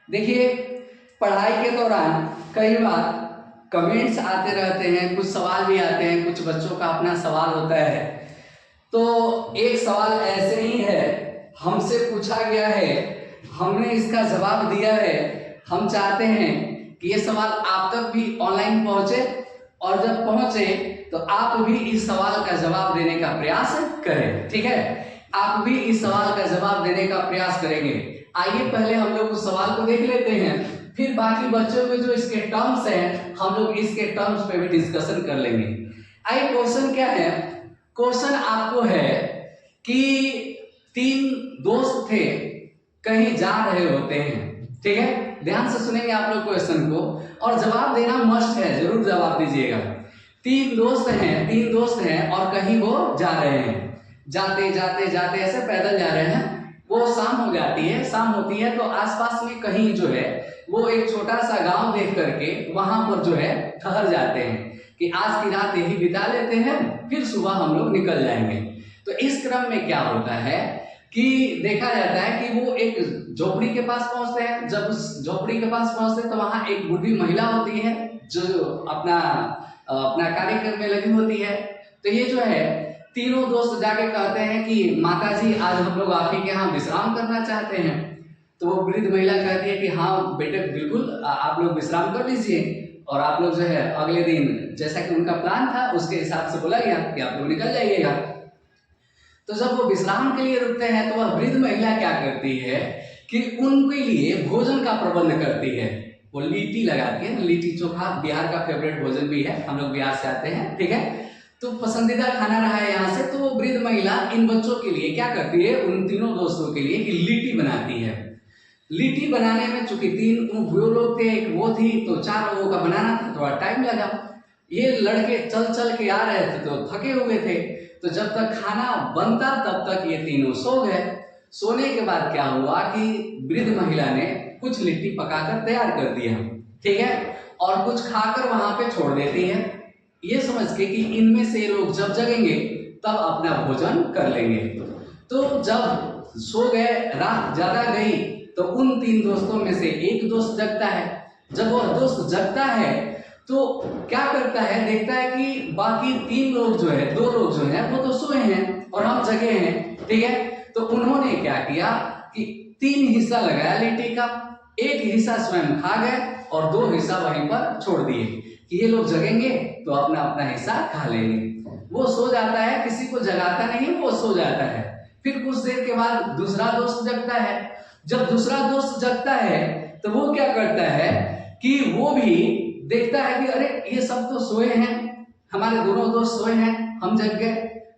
देखिए, पढ़ाई के दौरान कई बार कमेंट्स आते रहते हैं, कुछ सवाल भी आते हैं, कुछ बच्चों का अपना सवाल होता है। तो एक सवाल ऐसे ही है, हमसे पूछा गया है, हमने इसका जवाब दिया है। हम चाहते हैं कि ये सवाल आप तक भी ऑनलाइन पहुंचे, और जब पहुंचे तो आप भी इस सवाल का जवाब देने का प्रयास करें। ठीक है, आप भी इस सवाल का जवाब देने का प्रयास करेंगे। आइए पहले हम लोग उस सवाल को देख लेते हैं, फिर बाकी बच्चों के जो इसके टर्म्स हैं हम लोग इसके टर्म्स पे भी डिस्कशन कर लेंगे। आइए, क्वेश्चन क्या है? क्वेश्चन आपको है कि तीन दोस्त थे, कहीं जा रहे होते हैं। ठीक है, ध्यान से सुनेंगे आप लोग क्वेश्चन को, और जवाब देना मस्ट है, जरूर जवाब दीजिएगा। तीन दोस्त हैं और कहीं वो जा रहे हैं। जाते जाते जाते ऐसे पैदल जा रहे हैं। वो शाम हो जाती है, शाम होती है तो आसपास में कहीं जो है वो एक छोटा सा गांव देख करके वहां पर जो है ठहर जाते हैं कि आज की रात यही बिता लेते हैं, फिर सुबह हम लोग निकल जाएंगे। तो इस क्रम में क्या होता है कि देखा जाता है कि वो एक झोपड़ी के पास पहुंचते हैं। जब उस झोपड़ी के पास पहुंचते हैं तो वहां एक बूढ़ी महिला होती है जो अपना कार्यक्रम में लगी होती है। तो ये जो है तीनों दोस्त जाके कहते हैं कि माताजी, आज हम लोग आप ही के यहाँ विश्राम करना चाहते हैं। तो वो वृद्ध महिला कहती है कि हाँ बेटे, बिल्कुल आप लोग विश्राम कर लीजिए, और आप लोग जो है अगले दिन जैसा कि उनका प्लान था उसके हिसाब से बोला गया कि आप लोग निकल जाइएगा। तो जब वो विश्राम के लिए रुकते हैं तो वह वृद्ध महिला क्या करती है कि उनके लिए भोजन का प्रबंध करती है। वो लिट्टी लगाती है, लिट्टी चोखा बिहार का फेवरेट भोजन भी है, हम लोग बिहार से आते हैं। ठीक है, तो पसंदीदा खाना रहा है यहाँ से। तो वो वृद्ध महिला इन बच्चों के लिए क्या करती है, उन तीनों दोस्तों के लिए कि लिट्टी बनाती है। लिट्टी बनाने में चूंकि तीन वो लोग थे, एक वो थी, तो चार लोगों का बनाना था, थोड़ा टाइम लगा। ये लड़के चल चल के आ रहे थे तो थके हुए थे, तो जब तक खाना बनता तब तक ये तीनों सो गए। सोने के बाद क्या हुआ कि वृद्ध महिला ने कुछ लिट्टी पकाकर तैयार कर दिया। ठीक है, और कुछ खाकर वहां पे छोड़ देती है, ये समझ के कि इनमें से लोग जब जगेंगे तब अपना भोजन कर लेंगे। तो जब सो गए, रात ज्यादा गई, तो उन तीन दोस्तों में से एक दोस्त जगता है। जब वह दोस्त जगता है तो क्या करता है, देखता है कि बाकी तीन लोग जो है, दो लोग जो है वो तो सोए हैं और हम जगे हैं। ठीक है, तो उन्होंने क्या किया कि तीन हिस्सा लगाया लिट्टी का, एक हिस्सा स्वयं खा गए और दो हिस्सा वहीं पर छोड़ दिए कि ये लोग जगेंगे तो अपना अपना हिस्सा खा लेंगे। वो सो जाता है, किसी को जगाता नहीं, वो सो जाता है। फिर कुछ देर के बाद दूसरा दोस्त जगता है। जब दूसरा दोस्त जगता है तो वो क्या करता है कि वो भी देखता है कि अरे ये सब तो सोए हैं, हमारे दोनों दोस्त सोए हैं, हम जग गए।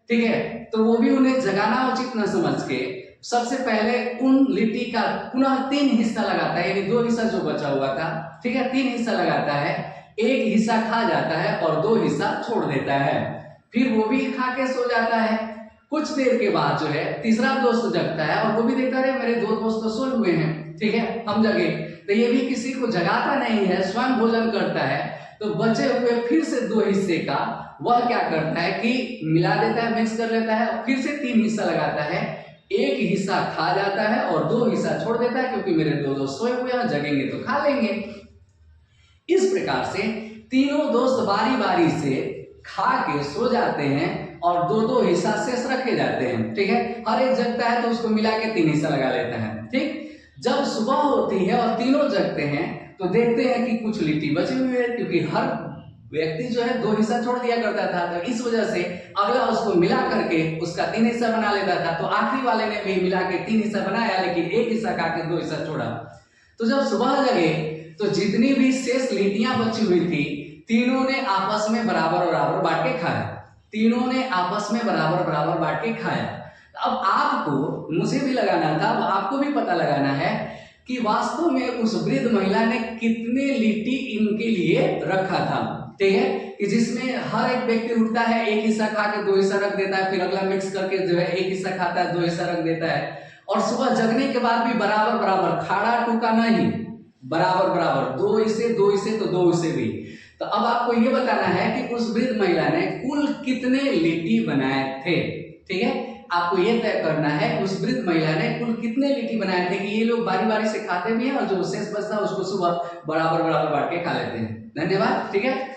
ठीक है, तो वो भी उन्हें जगाना उचित न समझ के सबसे पहले उन लिट्टी का पुनः तीन हिस्सा लगाता है, यानी दो हिस्सा जो बचा हुआ था, ठीक है, तीन हिस्सा लगाता है। एक हिस्सा खा जाता है और दो हिस्सा छोड़ देता है। फिर वो भी खा के सो जाता है। कुछ देर के बाद जो है तीसरा दोस्त जगता है और वो भी देखता है मेरे दो दोस्त तो सोए हुए हैं, ठीक है, हम जगे। तो ये भी किसी को जगाता नहीं है, स्वयं भोजन करता है। तो बचे हुए फिर से दो हिस्से का वह क्या करता है कि मिला देता है, मिक्स कर लेता है, और फिर से तीन हिस्सा लगाता है। एक हिस्सा खा जाता है और दो हिस्सा छोड़ देता है, क्योंकि मेरे दो दोस्त सोए हुए हैं, जगेंगे तो खा लेंगे। इस प्रकार से तीनों दोस्त बारी बारी से खा के सो जाते हैं और दो दो हिस्सा शेष रखे जाते हैं। ठीक है, हर एक जगता है तो उसको मिला के तीन हिस्सा लगा लेता है। ठीक, जब सुबह होती है और तीनों जगते हैं तो देखते हैं कि कुछ लिट्टी बची हुई है, क्योंकि हर व्यक्ति जो है दो हिस्सा छोड़ दिया करता था। तो इस वजह से अगला उसको मिला करके उसका तीन हिस्सा बना लेता था। तो आखिरी वाले ने भी मिला के तीन हिस्सा बनाया, लेकिन एक हिस्सा खा के दो हिस्सा छोड़ा। तो जब सुबह जगे तो जितनी भी शेष लिट्टियां बची हुई थी तीनों ने आपस में बराबर बराबर बांट के खाया। तीनों ने आपस में बराबर बराबर बांट के खाया। अब आपको, मुझे भी लगाना था, अब आपको भी पता लगाना है कि वास्तव में उस वृद्ध महिला ने कितने लिट्टी इनके लिए रखा था। ठीक है, कि जिसमें हर एक व्यक्ति उठता है, एक हिस्सा खा के दो हिस्सा रख देता है, फिर अगला मिक्स करके जो है एक हिस्सा खाता है, दो हिस्सा रख देता है, और सुबह जगने के बाद भी बराबर बराबर, खाड़ा टूका नहीं, बराबर बराबर, दो हिस्से तो दो हिस्से भी। तो अब आपको ये बताना है कि उस वृद्ध महिला ने कुल कितने लिट्टी बनाए थे। ठीक है, आपको ये तय करना है उस वृद्ध महिला ने कुल कितने लिट्टी बनाए थे कि ये लोग बारी बारी से खाते भी हैं और जो शेष बचता है उसको सुबह बराबर बराबर बांट के खा लेते हैं। धन्यवाद। ठीक है।